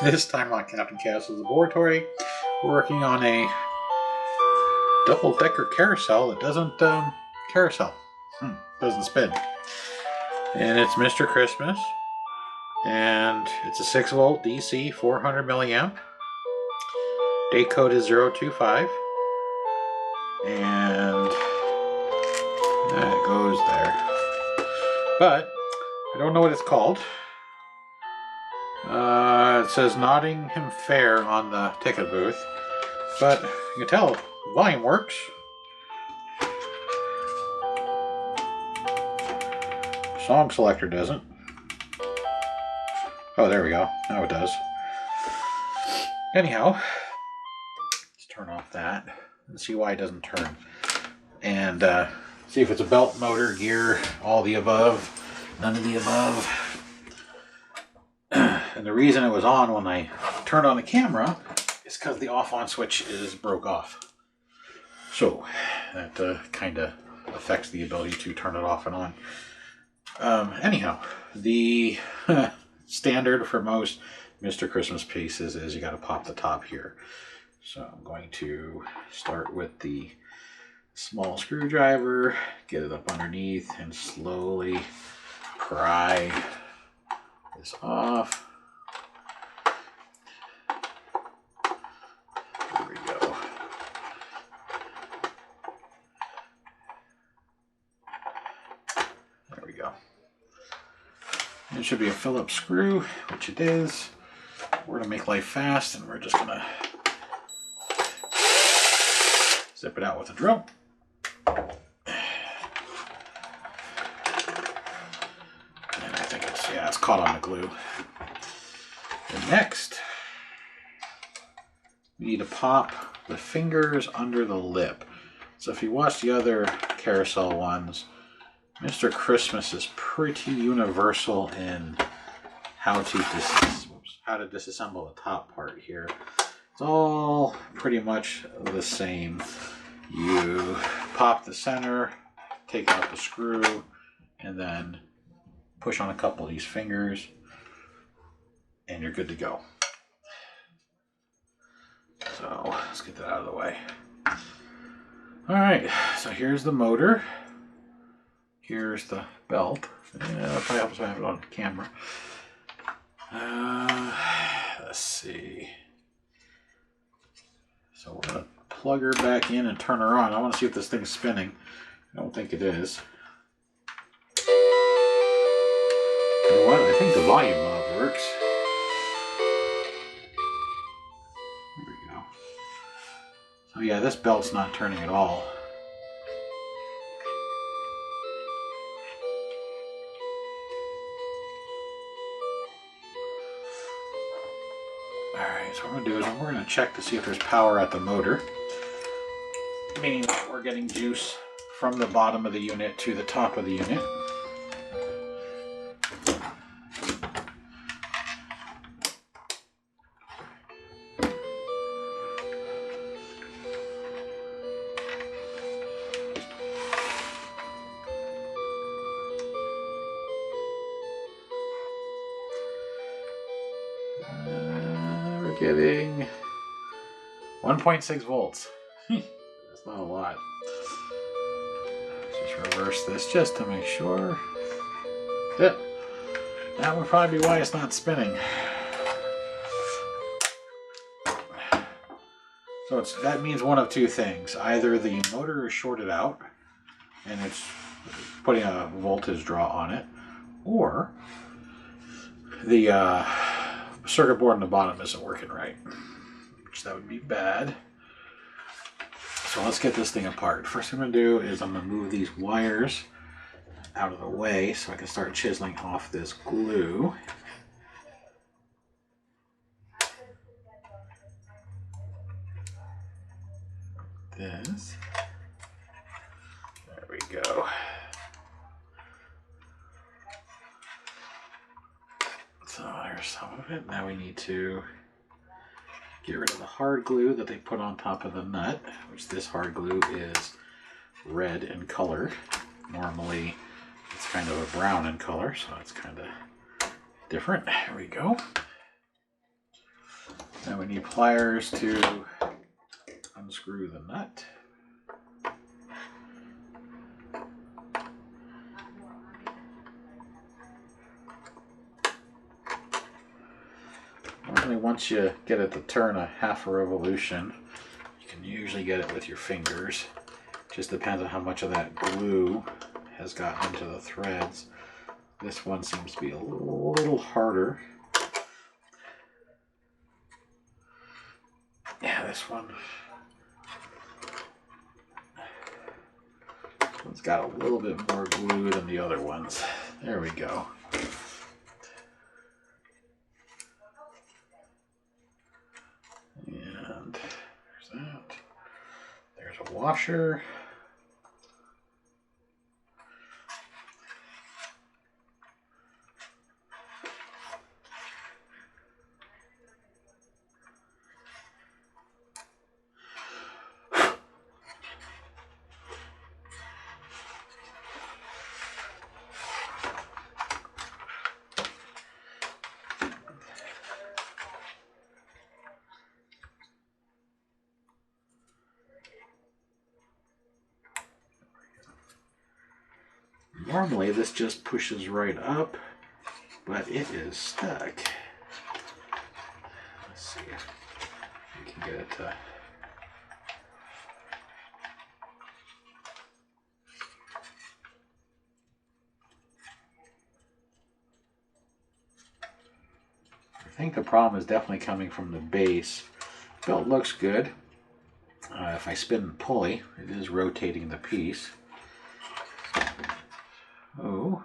This time on Captain Castle's Laboratory, we're working on a double-decker carousel that doesn't doesn't spin. And it's Mr. Christmas, and it's a 6-volt DC 400 milliamp. Date code is 025, and that goes there. But I don't know what it's called. It says Nottingham Fair on the ticket booth, but you can tell the volume works. Song selector doesn't. Oh, there we go. Now it does. Anyhow, let's turn off that and see why it doesn't turn. And see if it's a belt, motor, gear, all the above, none of the above. And the reason it was on when I turned on the camera is because the off-on switch is broke off. So that kind of affects the ability to turn it off and on. Anyhow, the standard for most Mr. Christmas pieces is you got to pop the top here. So I'm going to start with the small screwdriver, get it up underneath, and slowly pry this off. There we go. There we go. It should be a Phillips screw, which it is. We're gonna make life fast, and we're just gonna zip it out with a drill. And I think it's caught on the glue. And next, we need to pop the fingers under the lip. So if you watch the other carousel ones, Mr. Christmas is pretty universal in how to disassemble the top part here. It's all pretty much the same. You pop the center, take out the screw, and then push on a couple of these fingers, and you're good to go. So let's get that out of the way. All right, so here's the motor. Here's the belt. Yeah, probably helps if I have it on camera. Let's see. So we're going to plug her back in and turn her on. I want to see if this thing's spinning. I don't think it is. You know what? I think the volume knob works. There we go. So yeah, this belt's not turning at all. Alright, so what we're going to do is we're going to check to see if there's power at the motor. Meaning that we're getting juice from the bottom of the unit to the top of the unit. We're getting 1.6 volts. That's not a lot. Let's just reverse this just to make sure. Yep. That would probably be why it's not spinning. So that means one of two things. Either the motor is shorted out and it's putting a voltage draw on it, or the circuit board on the bottom isn't working right, which that would be bad. So let's get this thing apart. First thing I'm going to do is I'm going to move these wires out of the way so I can start chiseling off this glue. This. There we go. So there's some of it. Now we need to get rid of the hard glue that they put on top of the nut, which this hard glue is red in color. Normally it's kind of a brown in color, so it's kind of different. There we go. Now we need pliers to unscrew the nut. Normally once you get it to turn a half a revolution, you can usually get it with your fingers. Just depends on how much of that glue has gotten into the threads. This one seems to be a little harder. Yeah, this one's got a little bit more glue than the other ones. There we go. And there's that. There's a washer. Normally this just pushes right up, but it is stuck. Let's see if we can get it to... I think the problem is definitely coming from the base. Belt looks good. If I spin the pulley, it is rotating the piece. Oh.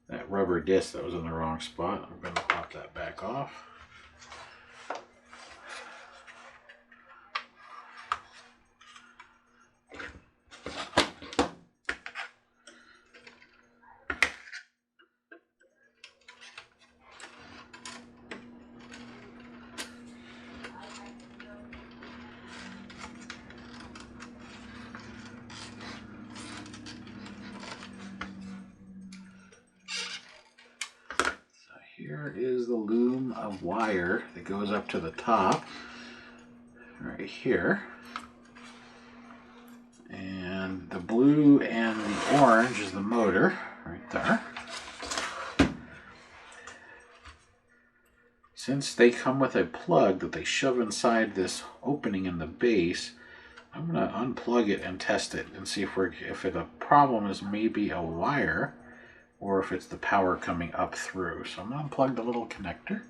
That rubber disc that was in the wrong spot, I'm going to pop that back off. Here is the loom of wire that goes up to the top, right here. And the blue and the orange is the motor, right there. Since they come with a plug that they shove inside this opening in the base, I'm going to unplug it and test it and see if the problem is maybe a wire, or if it's the power coming up through. So I'm going to unplug the little connector.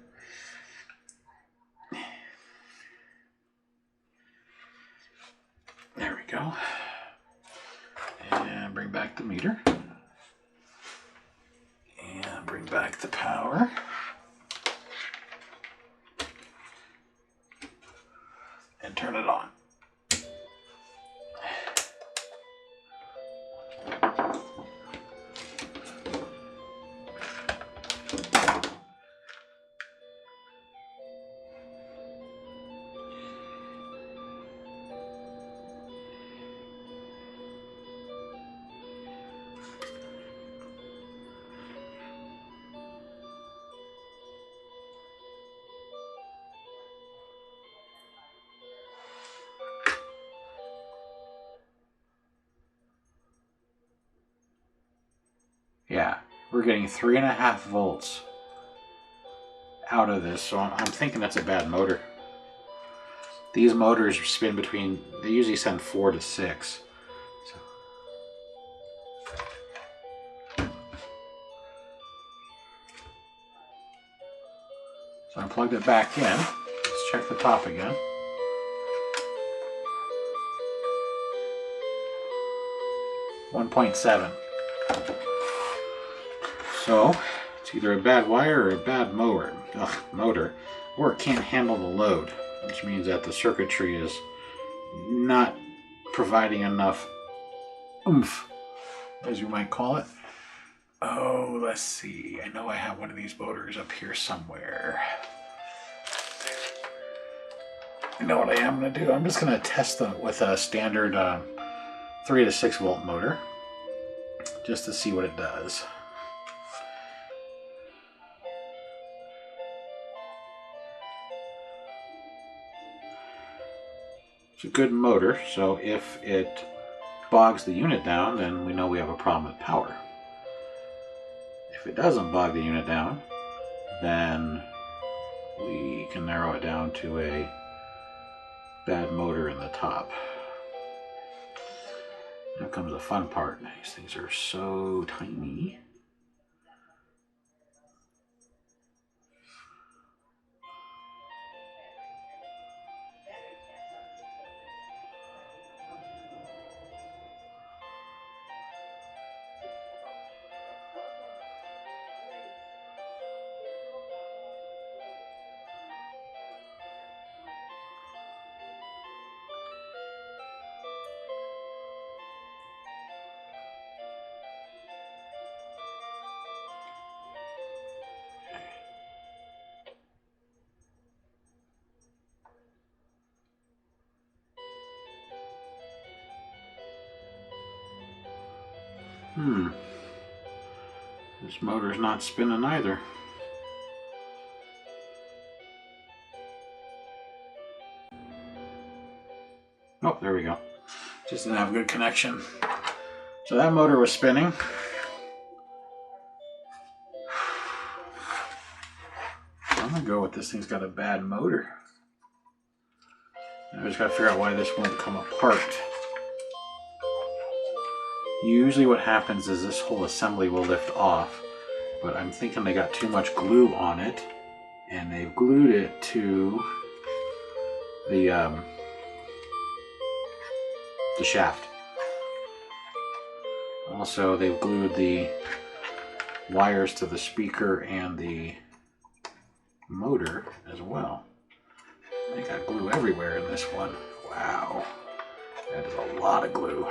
There we go. And bring back the meter. And bring back the power. And turn it on. Yeah, we're getting 3.5 volts out of this, so I'm thinking that's a bad motor. These motors spin between, they usually send 4 to 6. So I plugged it back in. Let's check the top again. .7. So it's either a bad wire or a bad motor, or it can't handle the load, which means that the circuitry is not providing enough oomph, as you might call it. Oh, let's see. I know I have one of these motors up here somewhere. You know what I am going to do? I'm just going to test them with a standard 3 to 6 volt motor, just to see what it does. It's a good motor, so if it bogs the unit down, then we know we have a problem with power. If it doesn't bog the unit down, then we can narrow it down to a bad motor in the top. Now comes the fun part. These things are so tiny. This motor's not spinning either. Oh, there we go. Just didn't have a good connection. So that motor was spinning. I'm gonna go with this thing's got a bad motor. I just gotta figure out why this won't come apart. Usually what happens is this whole assembly will lift off, but I'm thinking they got too much glue on it, and they've glued it to the shaft. Also, they've glued the wires to the speaker and the motor as well. They got glue everywhere in this one. Wow, that is a lot of glue.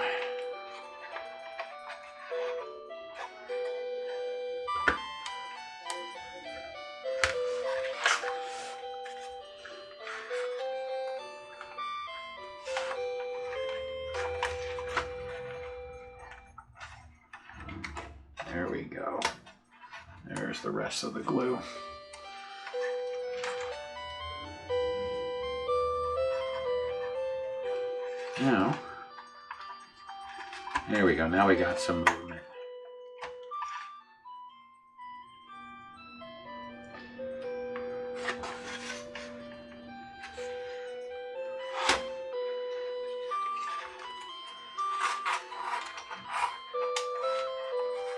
There we go. There's the rest of the glue. Now, there we go. Now we got some movement.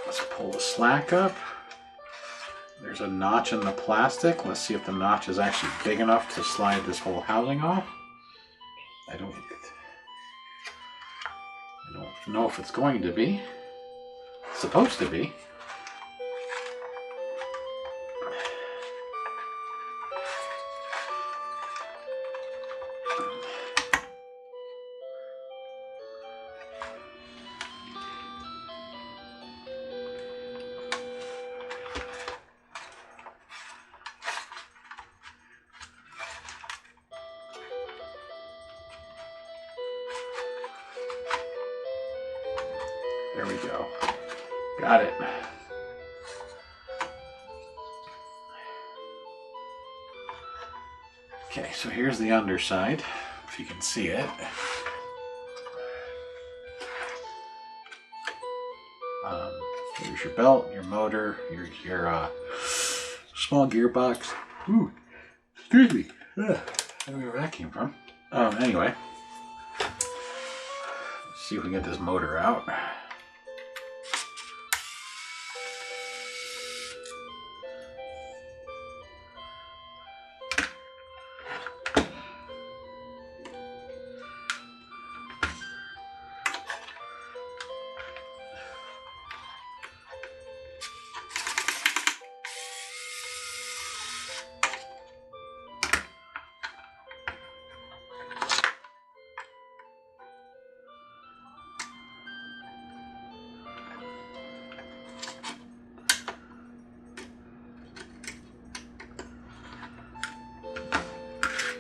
Let's pull the slack up. There's a notch in the plastic. Let's see if the notch is actually big enough to slide this whole housing off. I don't know if it's going to be. It's supposed to be. There we go. Got it. Okay, so here's the underside, if you can see it. Here's your belt, your motor, your small gearbox. Ooh, excuse me. I don't know where that came from. Anyway, let's see if we can get this motor out.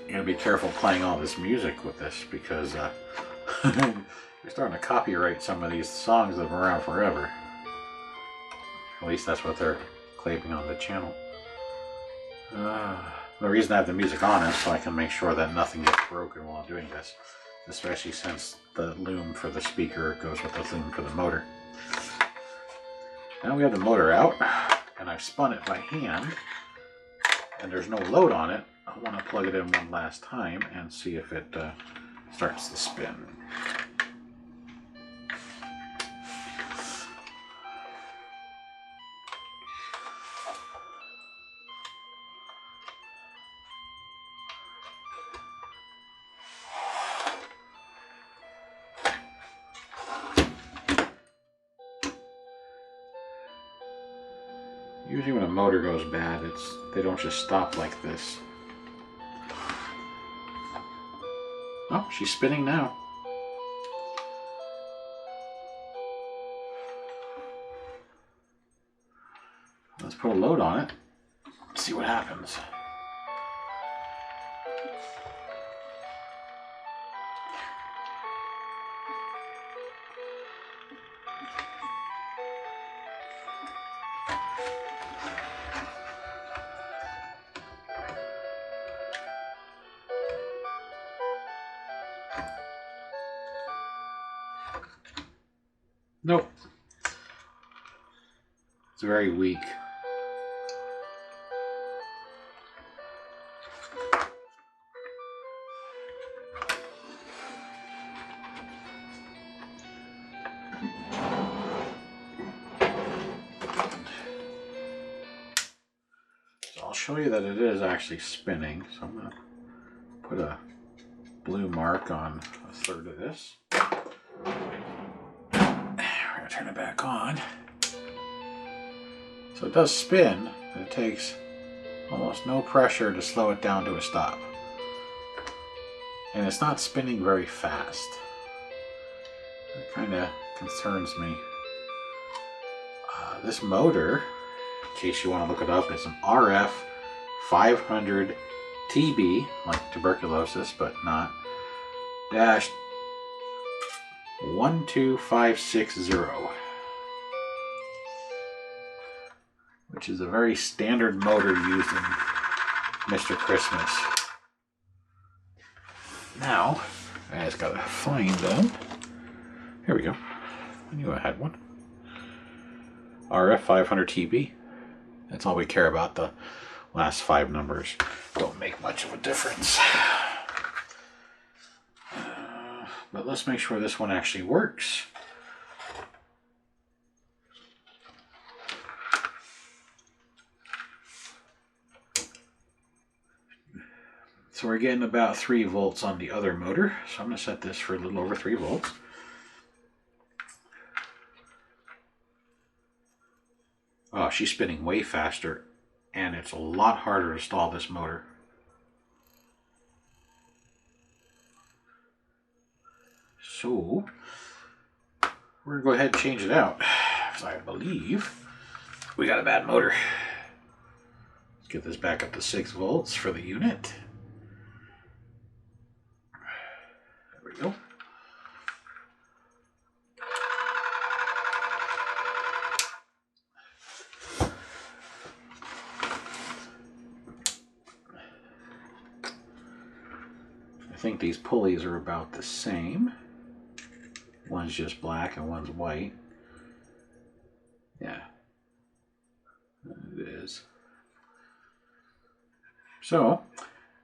You gotta be careful playing all this music with this because you're starting to copyright some of these songs that have been around forever. At least that's what they're claiming on the channel. The reason I have the music on is so I can make sure that nothing gets broken while I'm doing this. especially since the loom for the speaker goes with the loom for the motor. Now we have the motor out, and I've spun it by hand, and there's no load on it. I want to plug it in one last time and see if it starts to spin. Usually when a motor goes bad, they don't just stop like this. Oh, she's spinning now. Let's put a load on it. See what happens. Nope. It's very weak. So I'll show you that it is actually spinning. So I'm going to put a blue mark on a third of this. Turn it back on. So it does spin, but it takes almost no pressure to slow it down to a stop. And it's not spinning very fast. That kind of concerns me. This motor, in case you want to look it up, is an RF 500 TB, like tuberculosis, but not, dash 12560, which is a very standard motor used in Mr. Christmas. Now, I just gotta find them. Here we go. I knew I had one. RF 500 TB. That's all we care about. The last 5 numbers don't make much of a difference. But let's make sure this one actually works. So we're getting about 3 volts on the other motor. So I'm going to set this for a little over 3 volts. Oh, she's spinning way faster, and it's a lot harder to stall this motor. So we're going to go ahead and change it out, because I believe we got a bad motor. Let's get this back up to 6 volts for the unit. There we go. I think these pulleys are about the same. One's just black and one's white. Yeah, it is. So,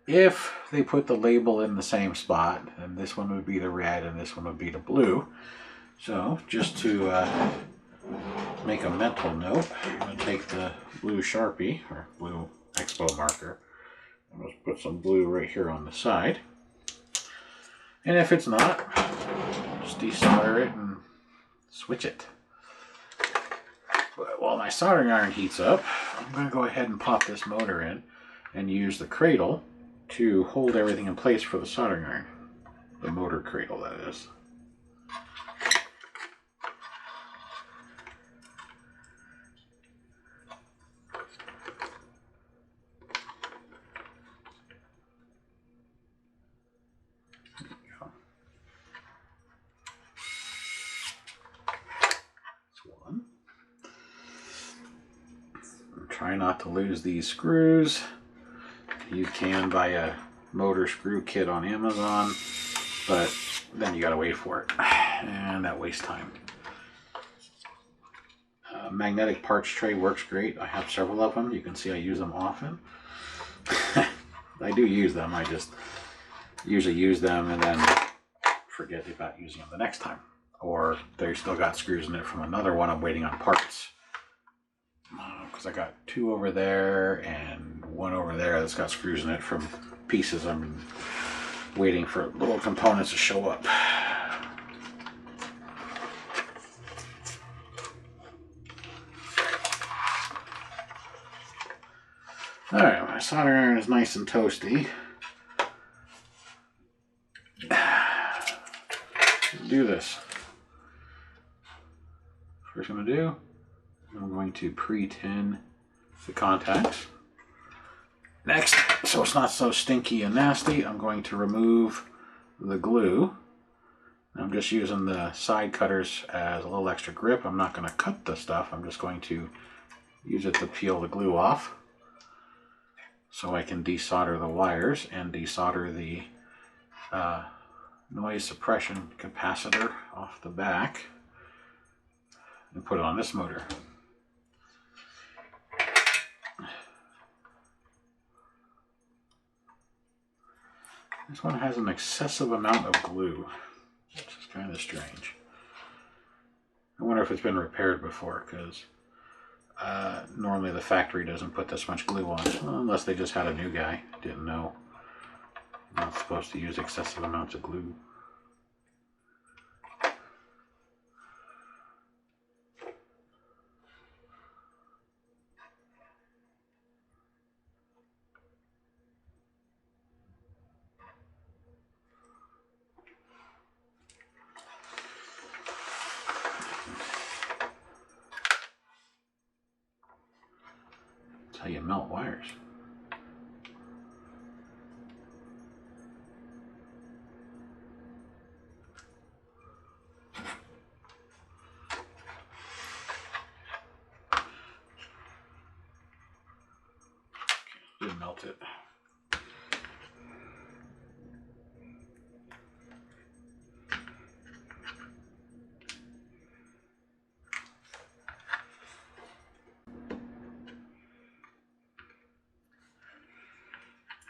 if they put the label in the same spot, and this one would be the red and this one would be the blue. So, just to make a mental note, I'm going to take the blue Sharpie, or blue Expo marker, and let's put some blue right here on the side. And if it's not, just desolder it and switch it. But while my soldering iron heats up, I'm going to go ahead and pop this motor in and use the cradle to hold everything in place for the soldering iron. The motor cradle, that is. Try not to lose these screws. You can buy a motor screw kit on Amazon, but then you gotta wait for it, and that wastes time. Magnetic parts tray works great. I have several of them. You can see I use them often. I do use them. I just usually use them and then forget about using them the next time. Or they still got screws in it from another one. I'm waiting on parts. Because I got 2 over there and 1 over there that's got screws in it from pieces. I'm waiting for little components to show up. Alright, my solder iron is nice and toasty. Let's do this. First I'm going to do, I'm going to pre-tin the contacts. Next, so it's not so stinky and nasty, I'm going to remove the glue. I'm just using the side cutters as a little extra grip. I'm not going to cut the stuff, I'm just going to use it to peel the glue off, so I can desolder the wires and desolder the noise suppression capacitor off the back and put it on this motor. This one has an excessive amount of glue, which is kind of strange. I wonder if it's been repaired before, because normally the factory doesn't put this much glue on, unless they just had a new guy. Didn't know. Not supposed to use excessive amounts of glue. That's how you melt wires. Didn't melt it.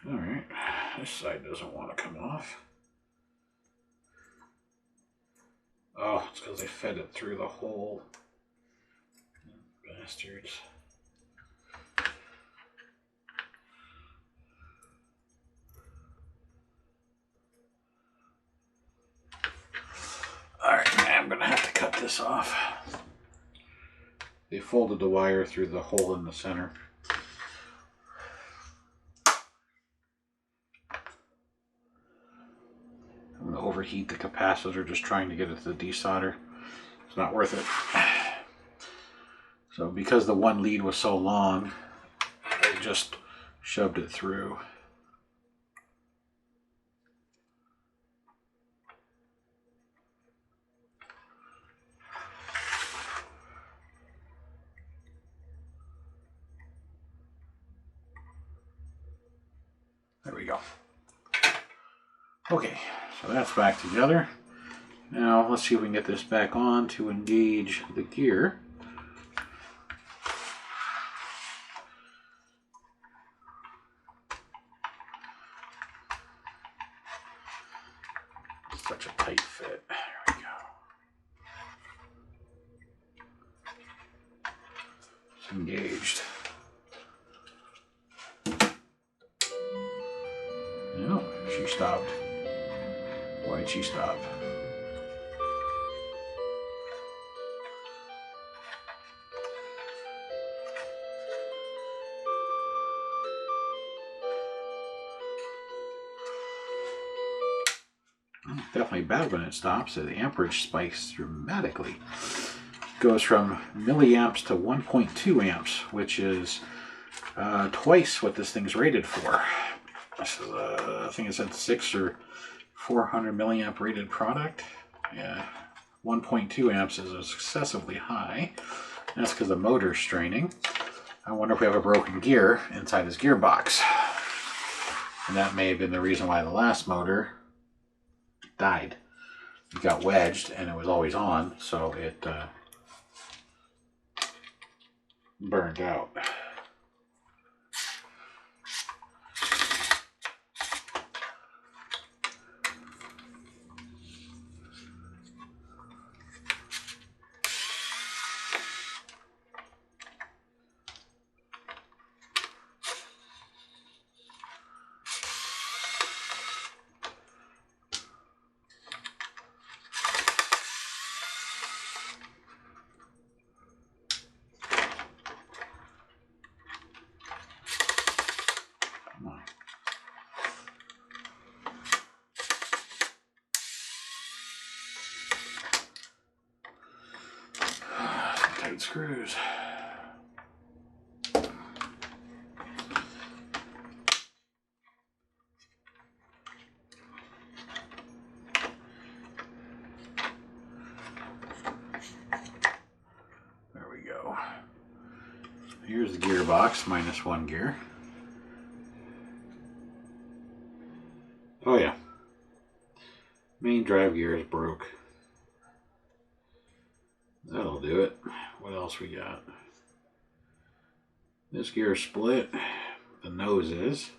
Alright, this side doesn't want to come off. Oh, it's because they fed it through the hole. Bastards. Alright, I'm going to have to cut this off. They folded the wire through the hole in the center. I'm going to overheat the capacitor just trying to get it to desolder. It's not worth it. So because the one lead was so long, I just shoved it through. There we go. Okay, so that's back together. Now let's see if we can get this back on to engage the gear. Such a tight fit. There we go. It's engaged. No, she stopped. Why'd she stop? Definitely bad when it stops. The amperage spikes dramatically. Goes from milliamps to 1.2 amps, which is twice what this thing's rated for. This is, I think it said 600 or 400 milliamp rated product. Yeah, 1.2 amps is excessively high. That's because the motor's straining. I wonder if we have a broken gear inside this gearbox. And that may have been the reason why the last motor died. it got wedged and it was always on, so it burned out. Tight screws. There we go. Here's the gearbox, -1 gear. Oh yeah. Main drive gear is broke. That'll do it. What else we got? This gear is split. The nose is.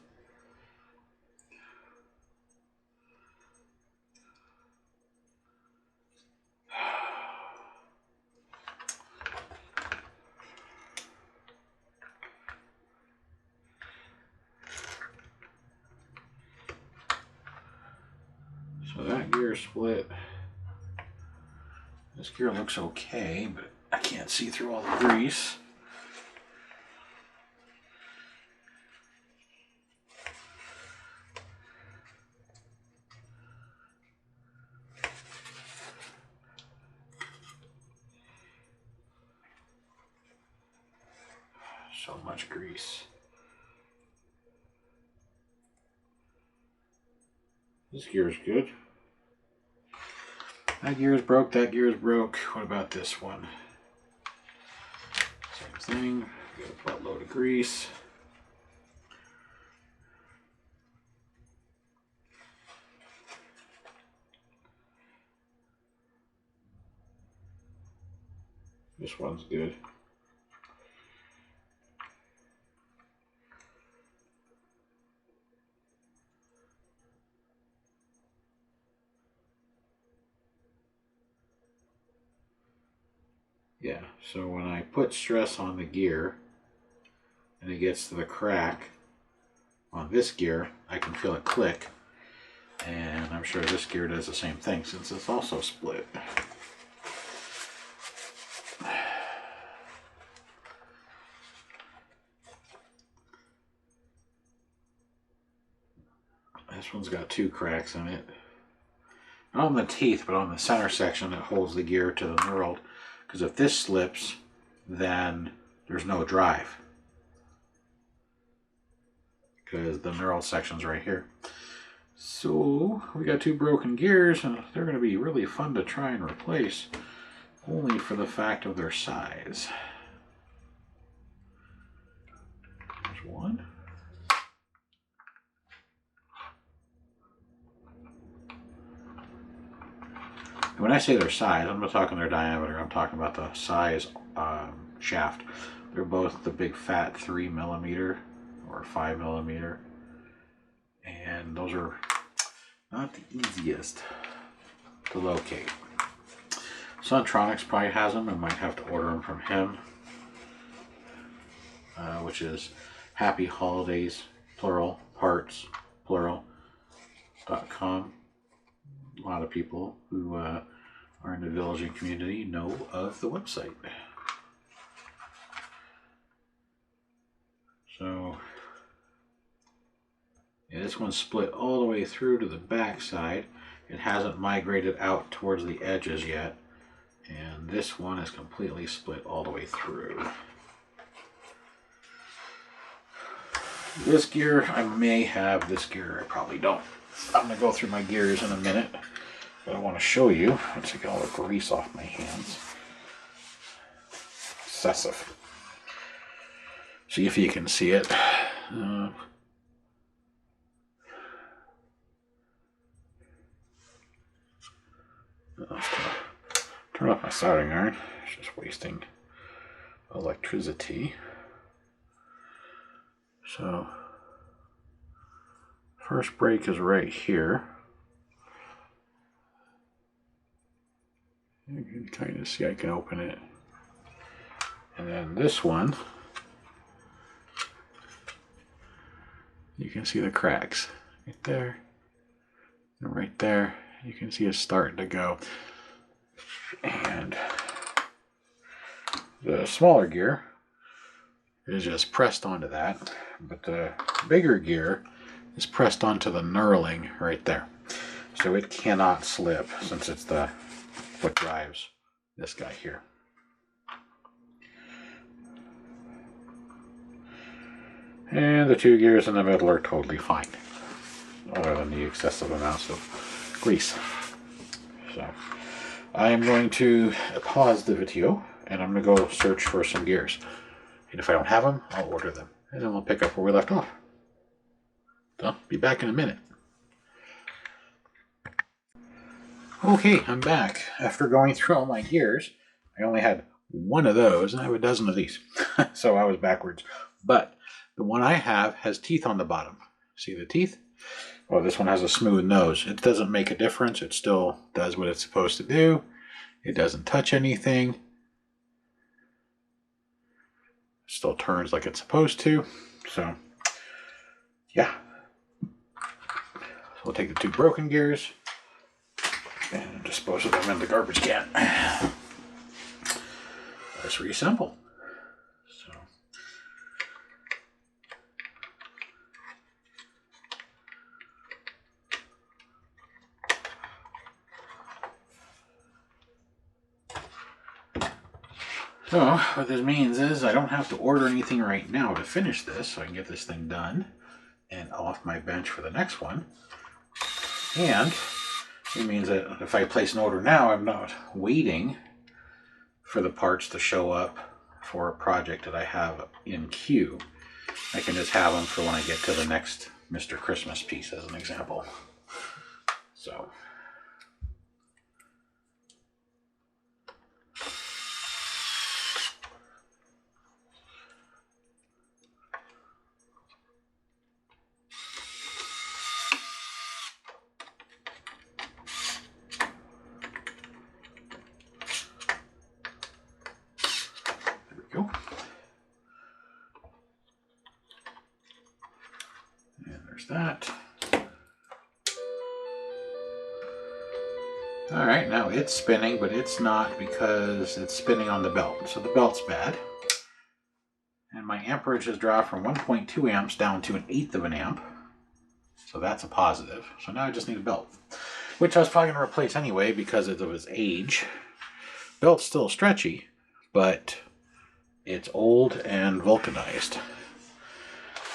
So that gear is split. This gear looks okay, but I can't see through all the grease. So much grease. This gear is good. That gear is broke, that gear is broke. What about this one? Same thing. Got a buttload of grease. This one's good. Yeah, so when I put stress on the gear and it gets to the crack on this gear, I can feel it click, and I'm sure this gear does the same thing since it's also split. This one's got 2 cracks in it. Not on the teeth, but on the center section that holds the gear to the knurled. Because if this slips, then there's no drive. Because the knurled section's right here. So we got 2 broken gears, and they're going to be really fun to try and replace, only for the fact of their size. There's one. When I say their size, I'm not talking their diameter, I'm talking about the size shaft. They're both the big fat 3mm or 5mm, and those are not the easiest to locate. Suntronics probably has them. I might have to order them from him, which is Happy Holidays, plural, parts, plural.com. A lot of people who are in the villaging community know of the website. So, yeah, this one's split all the way through to the back side. It hasn't migrated out towards the edges yet. And this one is completely split all the way through. This gear, I may have. This gear, I probably don't. I'm going to go through my gears in a minute, but I want to show you. Let's get all the grease off my hands. Excessive. See if you can see it. Let's turn off my soldering iron. It's just wasting electricity. So, first break is right here. You can kind of see I can open it. And then this one, you can see the cracks right there and right there. You can see it's starting to go. And the smaller gear is just pressed onto that, but the bigger gear is pressed onto the knurling right there. So it cannot slip since it's what drives this guy here. And the two gears in the middle are totally fine, other than the excessive amounts of grease. So I am going to pause the video and I'm going to go search for some gears. And if I don't have them, I'll order them. And then we'll pick up where we left off. So, be back in a minute. Okay, I'm back. After going through all my gears, I only had one of those, and I have a dozen of these. So I was backwards. But the one I have has teeth on the bottom. See the teeth? Well, this one has a smooth nose. It doesn't make a difference. It still does what it's supposed to do. It doesn't touch anything. It still turns like it's supposed to. So, yeah. So we'll take the two broken gears and dispose of them in the garbage can. Let's reassemble. So what this means is I don't have to order anything right now to finish this, so I can get this thing done and off my bench for the next one. And it means that if I place an order now, I'm not waiting for the parts to show up for a project that I have in queue. I can just have them for when I get to the next Mr. Christmas piece, as an example. So go. And there's that. Alright, now it's spinning, but it's not because it's spinning on the belt. So the belt's bad. And my amperage has dropped from 1.2 amps down to 1/8 of an amp. So that's a positive. So now I just need a belt, which I was probably going to replace anyway because of its age. Belt's still stretchy, but it's old and vulcanized,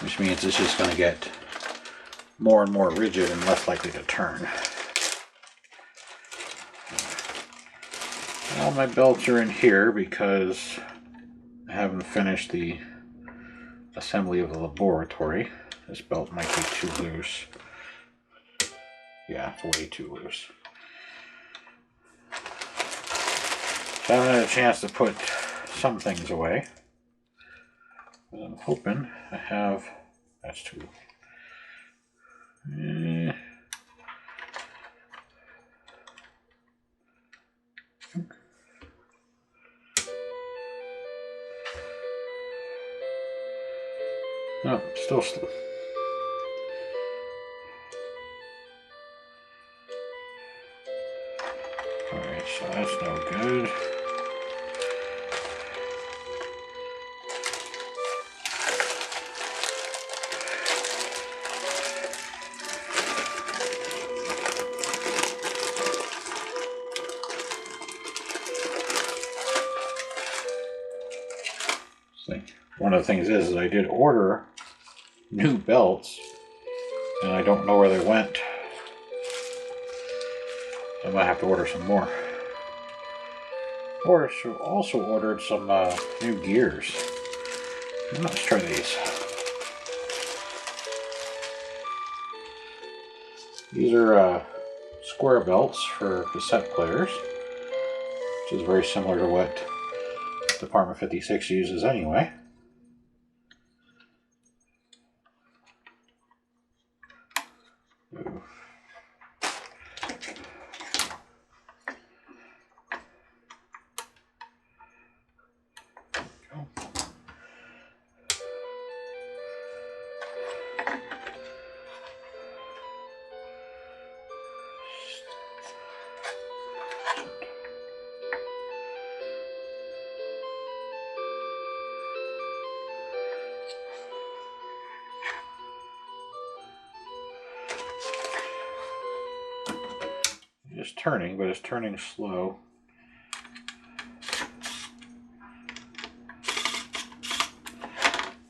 which means it's just going to get more and more rigid and less likely to turn. All my belts are in here because I haven't finished the assembly of the laboratory. This belt might be too loose. Yeah, it's way too loose. So I haven't had a chance to put some things away. But I'm hoping I have. That's too. No, still slow. Alright, so that's no good. One of the things is I did order new belts and I don't know where they went. I might have to order some more. Or also ordered some new gears. Let's try these. These are square belts for cassette players, which is very similar to what Department 56 uses anyway. Ooh. It's turning, but it's turning slow.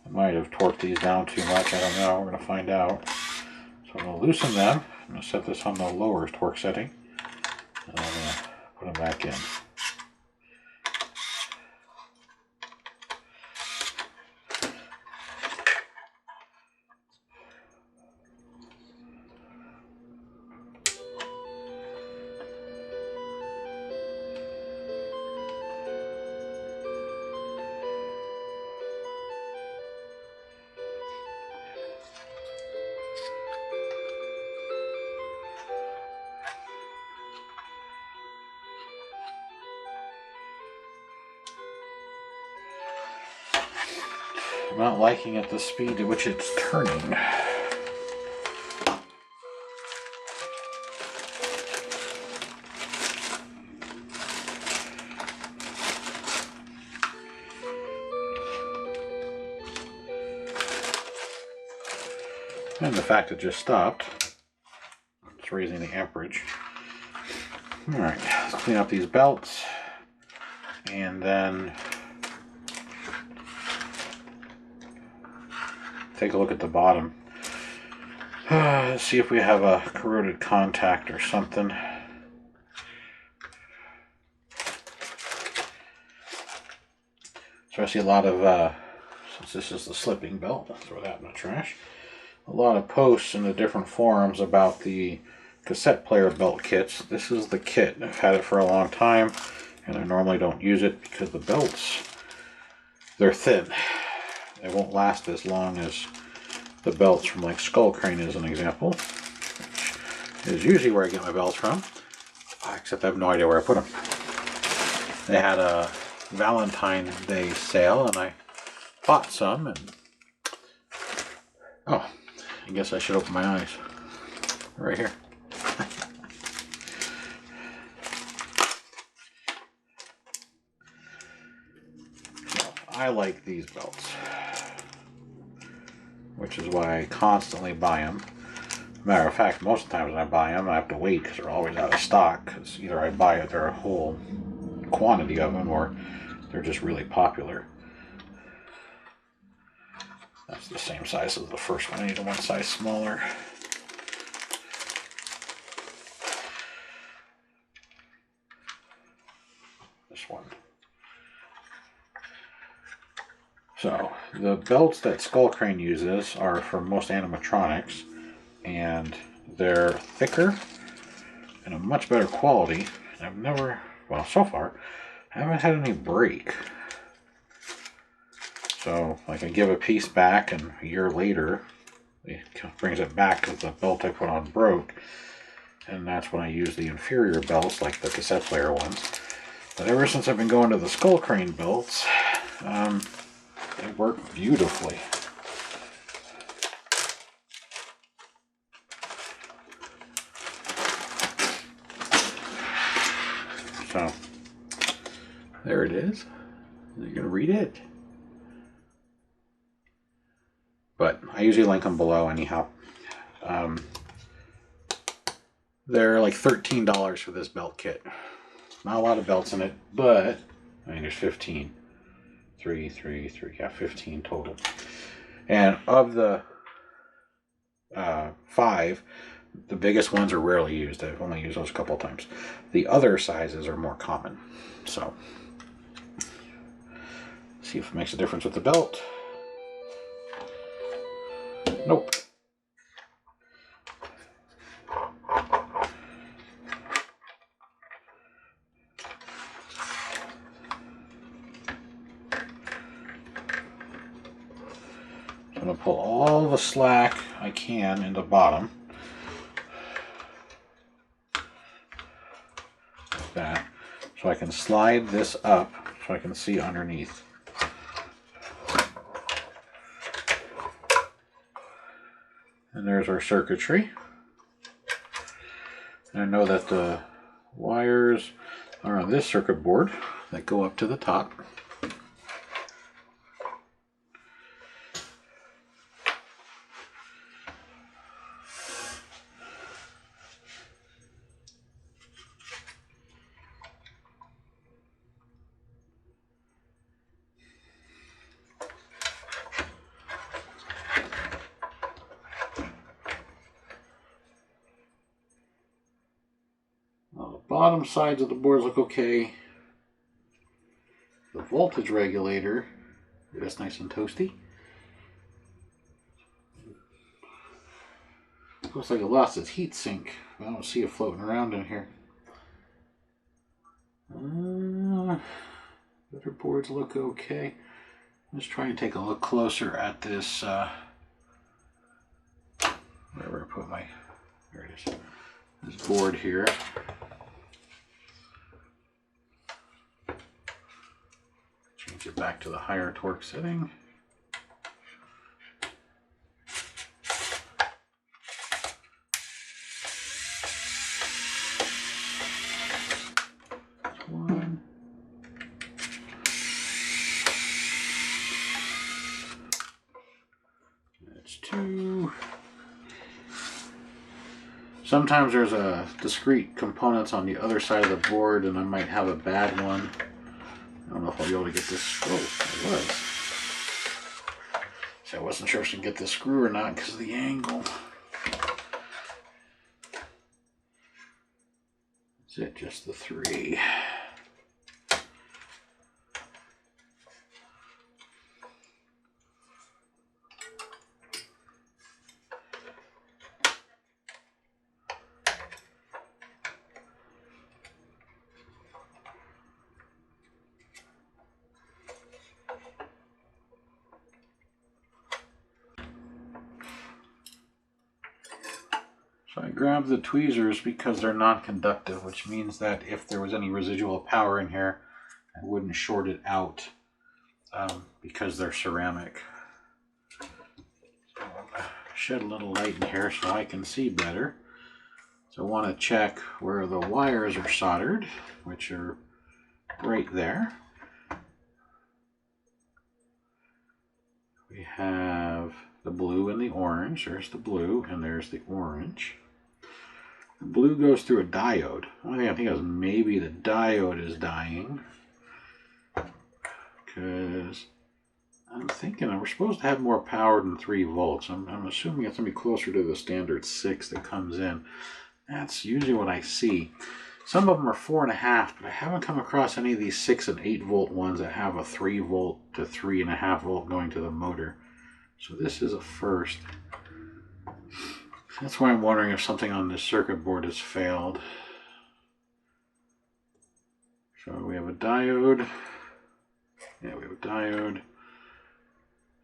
I might have torqued these down too much, I don't know, we're going to find out. So I'm going to loosen them, I'm going to set this on the lower torque setting, and I'm going to put them back in. I'm not liking it the speed at which it's turning. And the fact it just stopped, it's raising the amperage. Alright, let's clean up these belts, and then take a look at the bottom. Let's see if we have a corroded contact or something. So I see a lot of, since this is the slipping belt, I'll throw that in the trash. A lot of posts in the different forums about the cassette player belt kits. This is the kit. I've had it for a long time, and I normally don't use it because the belts, they're thin. They won't last as long as the belts from like Skull Crane as an example, which is usually where I get my belts from, except I have no idea where I put them. They had a Valentine's Day sale and I bought some, and oh, I guess I should open my eyes. Right here. I like these belts, which is why I constantly buy them. Matter of fact, most of the times when I buy them, I have to wait because they're always out of stock. Because either I buy it, there are a whole quantity of them, or they're just really popular. That's the same size as the first one. I need one size smaller. This one. So, the belts that Skull Crane uses are for most animatronics, and they're thicker and a much better quality. I've never, well, so far, I haven't had any break. So, like, I give a piece back, and a year later, it brings it back because the belt I put on broke, and that's when I use the inferior belts, like the cassette player ones. But ever since I've been going to the Skull Crane belts, they work beautifully. So, there it is. You're going to read it. But I usually link them below anyhow. They're like $13 for this belt kit. Not a lot of belts in it, but I mean, there's 15. 15 total. And of the 5, the biggest ones are rarely used. I've only used those a couple of times. The other sizes are more common. So, see if it makes a difference with the belt. Nope. I'm going to pull all the slack I can in the bottom. Like that. So I can slide this up so I can see underneath. And there's our circuitry. And I know that the wires are on this circuit board that go up to the top. Bottom sides of the boards look okay. The voltage regulator, that's nice and toasty. Looks like it lost its heat sink. I don't see it floating around in here. Other boards look okay. Let's try and take a look closer at this. Wherever I put my, there it is. This board here. Change it back to the higher torque setting. That's one. That's two. Sometimes there's a discrete components on the other side of the board and I might have a bad one. I don't know if I'll be able to get this. Oh, it was. So I wasn't sure if I could get this screw or not because of the angle. That's it, just the three. So I grabbed the tweezers because they're non-conductive, which means that if there was any residual power in here, I wouldn't short it out because they're ceramic. So I'm gonna shed a little light in here so I can see better. So I want to check where the wires are soldered, which are right there. We have the blue and the orange. There's the blue and there's the orange. The blue goes through a diode. One thing I think is maybe the diode is dying. Because I'm thinking we're supposed to have more power than 3 volts. I'm assuming it's going to be closer to the standard 6 that comes in. That's usually what I see. Some of them are 4.5, but I haven't come across any of these 6 and 8 volt ones that have a 3 volt to 3.5 volt going to the motor. So this is a first. That's why I'm wondering if something on this circuit board has failed. So we have a diode. Yeah, we have a diode.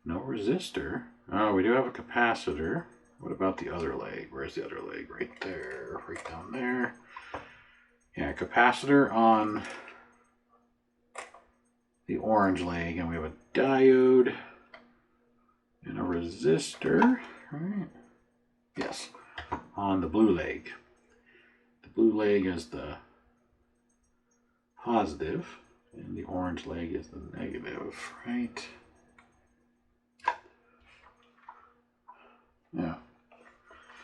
No resistor. Oh, we do have a capacitor. What about the other leg? Where's the other leg? Right there. Right down there. Yeah, capacitor on the orange leg. And we have a diode and a resistor. Right? Yes, on the blue leg. The blue leg is the positive, and the orange leg is the negative, right? Yeah.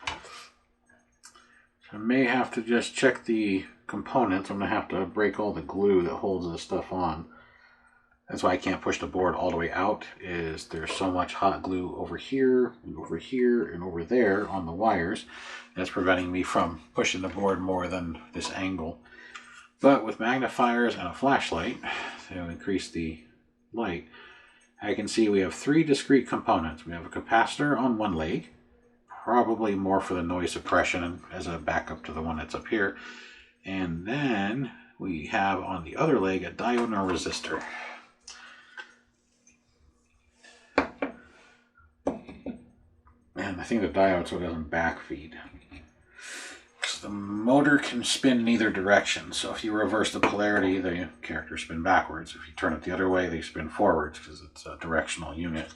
So I may have to just check the components. I'm going to have to break all the glue that holds this stuff on. That's why I can't push the board all the way out, is there's so much hot glue over here, and over here, and over there on the wires. That's preventing me from pushing the board more than this angle. But with magnifiers and a flashlight to increase the light, I can see we have 3 discrete components. We have a capacitor on one leg, probably more for the noise suppression as a backup to the one that's up here. And then we have on the other leg a diode and a resistor. think the diode so it doesn't backfeed. The motor can spin in either direction, so if you reverse the polarity, the characters spin backwards. If you turn it the other way, they spin forwards because it's a directional unit.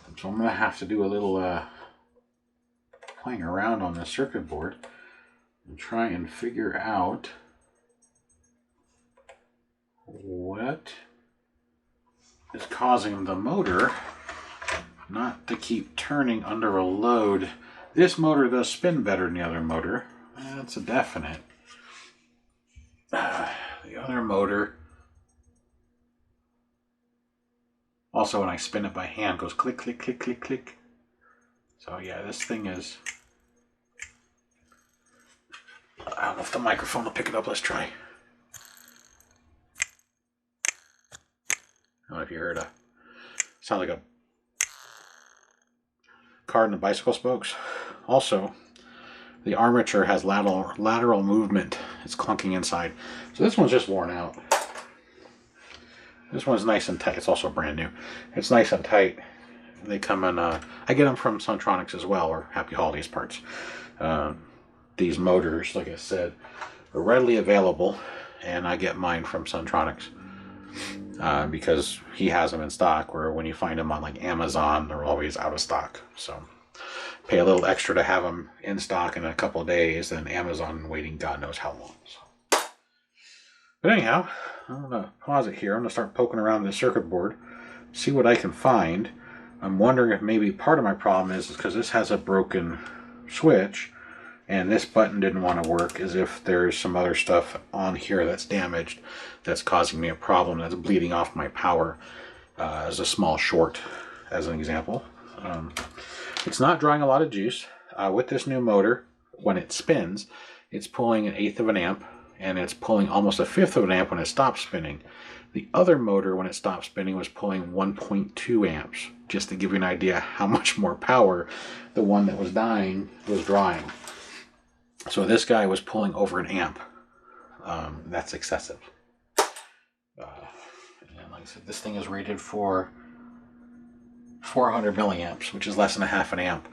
And so I'm going to have to do a little playing around on this circuit board and try and figure out what is causing the motor not to keep turning under a load. This motor does spin better than the other motor. That's a definite. The other motor, also when I spin it by hand, goes click, click, click, click, click. So yeah, this thing is... I don't know if the microphone will pick it up. Let's try. I don't know if you heard a... Sounds like a card in the bicycle spokes. Also, the armature has lateral movement. It's clunking inside. So this one's just worn out. This one's nice and tight. It's also brand new. It's nice and tight. They come in, I get them from Suntronics as well, or Happy Holidays parts. These motors, like I said, are readily available, and I get mine from Suntronics. Because he has them in stock, where when you find them on like Amazon, they're always out of stock. So pay a little extra to have them in stock in a couple of days than Amazon waiting God knows how long. So. But anyhow, I'm going to pause it here. I'm going to start poking around the circuit board, see what I can find. I'm wondering if maybe part of my problem is because this has a broken switch and this button didn't want to work, as if there's some other stuff on here that's damaged that's causing me a problem that's bleeding off my power, as a small short, as an example. It's not drawing a lot of juice. With this new motor, when it spins, it's pulling 1/8 of an amp, and it's pulling almost 1/5 of an amp when it stops spinning. The other motor, when it stopped spinning, was pulling 1.2 amps, just to give you an idea how much more power the one that was dying was drawing. So this guy was pulling over an amp. That's excessive. And like I said, this thing is rated for 400 milliamps, which is less than 1/2 an amp.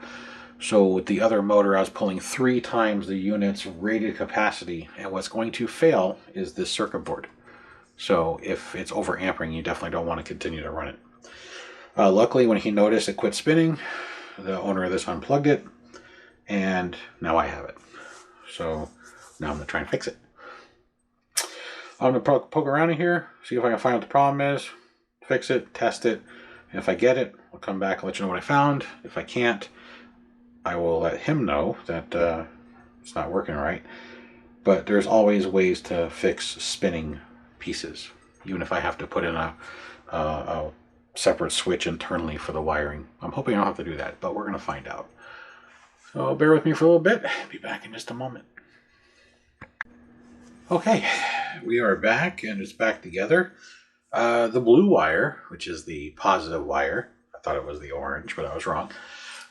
So with the other motor, I was pulling 3 times the unit's rated capacity, and what's going to fail is this circuit board. So if it's over ampering, you definitely don't want to continue to run it. Luckily, when he noticed it quit spinning, the owner of this unplugged it, and now I have it. So now I'm going to try and fix it. I'm going to poke around in here, see if I can find what the problem is, fix it, test it, and if I get it, I'll come back and let you know what I found. If I can't, I will let him know that it's not working right. But there's always ways to fix spinning pieces, even if I have to put in a separate switch internally for the wiring. I'm hoping I don't have to do that, but we're going to find out. So bear with me for a little bit. Be back in just a moment. Okay, we are back, and it's back together. The blue wire, which is the positive wire, I thought it was the orange, but I was wrong.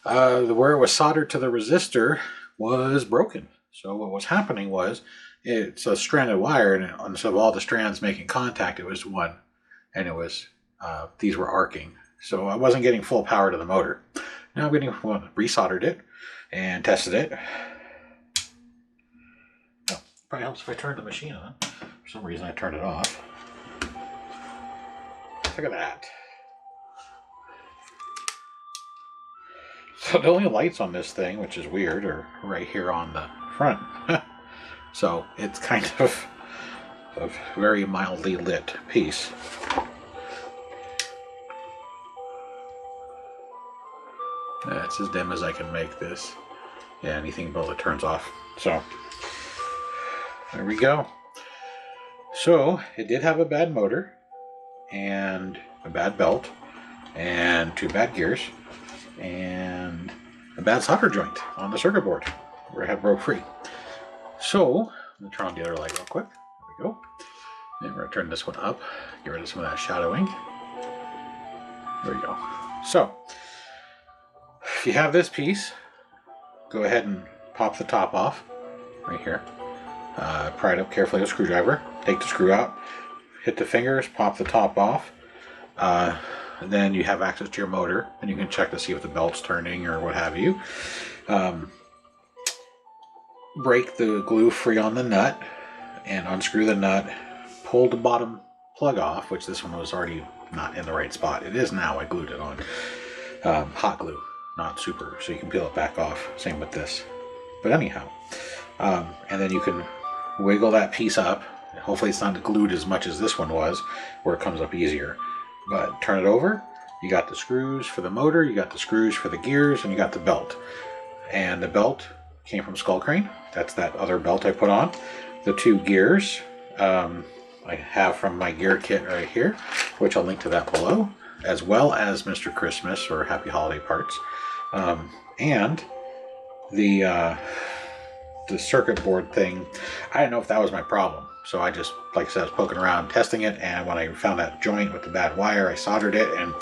Where it was soldered to the resistor was broken. So what was happening was, it's a stranded wire, and instead of all the strands making contact, it was one, and it was these were arcing. So I wasn't getting full power to the motor. Now I'm getting resoldered it and tested it. Oh, probably helps if I turn the machine on. For some reason I turned it off. Look at that. So the only lights on this thing, which is weird, are right here on the front. So it's kind of a very mildly lit piece. It's as dim as I can make this. Yeah, anything below it turns off. So there we go. So it did have a bad motor and a bad belt and 2 bad gears and a bad solder joint on the circuit board where it had broke free. So I'm going to turn on the other light real quick. There we go. And we're going to turn this one up, get rid of some of that shadowing. There we go. So if you have this piece, go ahead and pop the top off right here. Pry it up carefully with a screwdriver. Take the screw out, hit the fingers, pop the top off. then you have access to your motor, and you can check to see if the belt's turning or what have you. Break the glue free on the nut and unscrew the nut. Pull the bottom plug off, which this one was already not in the right spot. It is now. I glued it on. Hot glue, not super, so you can peel it back off. Same with this. But anyhow, and then you can wiggle that piece up. Hopefully it's not glued as much as this one was, where it comes up easier. But turn it over. You got the screws for the motor, you got the screws for the gears, and you got the belt. And the belt came from Skull Crane. That's that other belt I put on. The 2 gears I have from my gear kit right here, which I'll link to that below, as well as Mr. Christmas or Happy Holiday parts. And the circuit board thing, I didn't know if that was my problem. So I just, like I said, I was poking around testing it, and when I found that joint with the bad wire, I soldered it and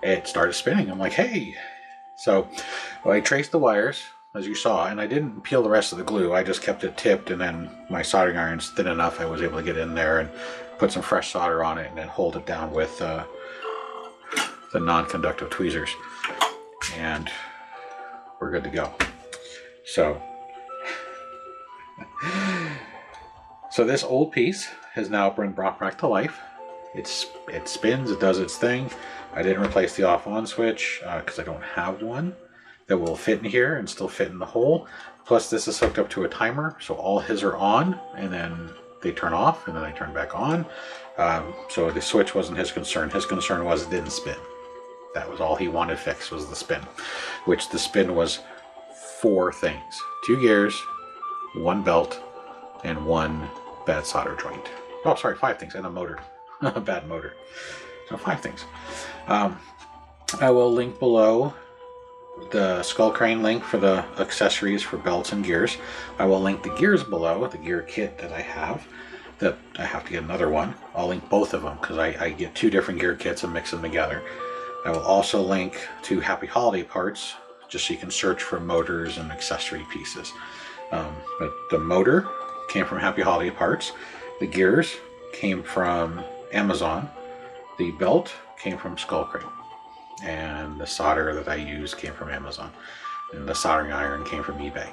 it started spinning. I'm like, hey! So I traced the wires, as you saw, and I didn't peel the rest of the glue. I just kept it tipped, and then my soldering iron's thin enough, I was able to get in there and put some fresh solder on it and then hold it down with the non-conductive tweezers. And we're good to go. So this old piece has now been brought back to life. It spins, it does its thing. I didn't replace the off-on switch because I don't have one that will fit in here and still fit in the hole. Plus this is hooked up to a timer, so all his are on and then they turn off and then they turn back on. So the switch wasn't his concern. His concern was it didn't spin. That was all he wanted fixed, was the spin, which the spin was 4 things. 2 gears, 1 belt, and 1 bad solder joint. Oh, sorry, 5 things, and a motor. A bad motor. So 5 things. I will link below the Skull Crane link for the accessories for belts and gears. I will link the gears below, the gear kit that I have. That I have to get another one. I'll link both of them because I get 2 different gear kits and mix them together. I will also link to Happy Holiday parts, just so you can search for motors and accessory pieces. But the motor came from Happy Holiday parts. The gears came from Amazon. The belt came from Skull Crane. And the solder that I used came from Amazon. And the soldering iron came from eBay,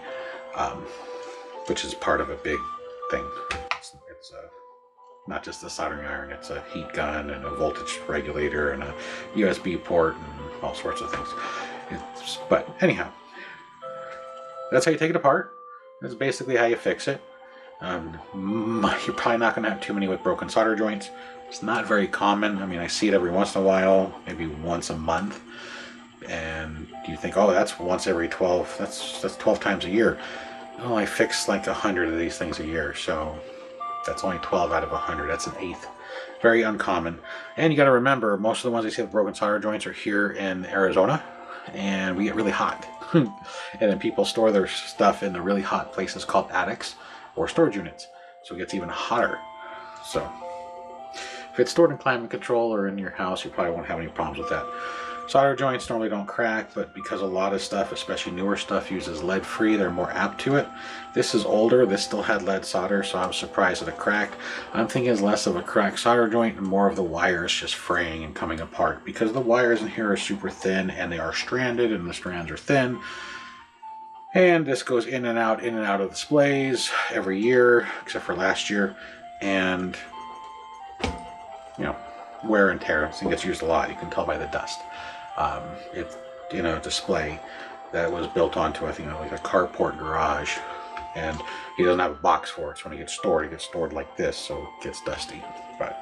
which is part of a big thing. It's not just a soldering iron, it's a heat gun and a voltage regulator and a USB port and all sorts of things. But anyhow, that's how you take it apart. That's basically how you fix it. You're probably not going to have too many with broken solder joints. It's not very common. I mean, I see it every once in a while, maybe once a month. And you think, oh, that's once every 12. That's 12 times a year. Oh, I fix like 100 of these things a year, so that's only 12 out of 100. That's an 1/8. Very uncommon. And you got to remember, most of the ones I see with broken solder joints are here in Arizona, and we get really hot. And then people store their stuff in the really hot places called attics or storage units, so it gets even hotter. So if it's stored in climate control or in your house, you probably won't have any problems with that. Solder joints normally don't crack, but because a lot of stuff, especially newer stuff, uses lead-free, they're more apt to it. This is older. This still had lead solder, so I was surprised that it cracked. I'm thinking it's less of a cracked solder joint and more of the wires just fraying and coming apart, because the wires in here are super thin and they are stranded and the strands are thin. And this goes in and out of displays every year, except for last year. And, you know, wear and tear. This thing gets used a lot. You can tell by the dust. It's, you know, a display that was built onto, I think, like a carport garage. And he doesn't have a box for it. So when it gets stored like this, so it gets dusty. But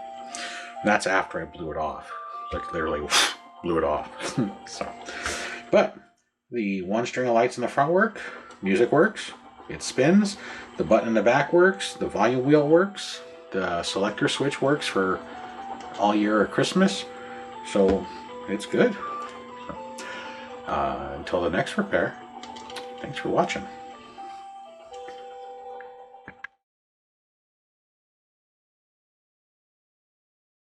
that's after I blew it off. Like literally blew it off. So, but the 1 string of lights in the front work, music works, it spins, the button in the back works, the volume wheel works, the selector switch works for all year or Christmas, so it's good. Until the next repair, thanks for watching.